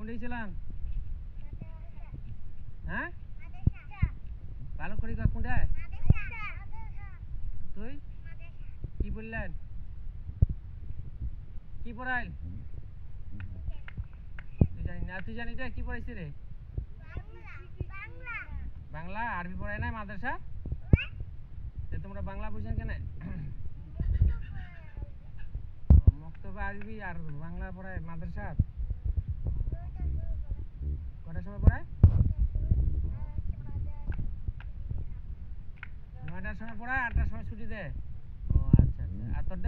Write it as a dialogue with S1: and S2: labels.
S1: লিয়েছিলাম হ্যাঁ ভালো করি কোনটায় তুই কি বললেন কি পড়াইল তুই জানি না তুই জানি কি পড়াইছি রে বাংলা আরবি পড়াই নাই মাদ্রাসা তোমরা বাংলা বুঝেন কেন মক্তবে আরবি আর বাংলা পড়ায় মাদ্রাসা কটার সময় পড়ায় 9টার সময় পড়ায় 8টার সময় ছুটি দেয় ও আচ্ছা আচ্ছা আর তোর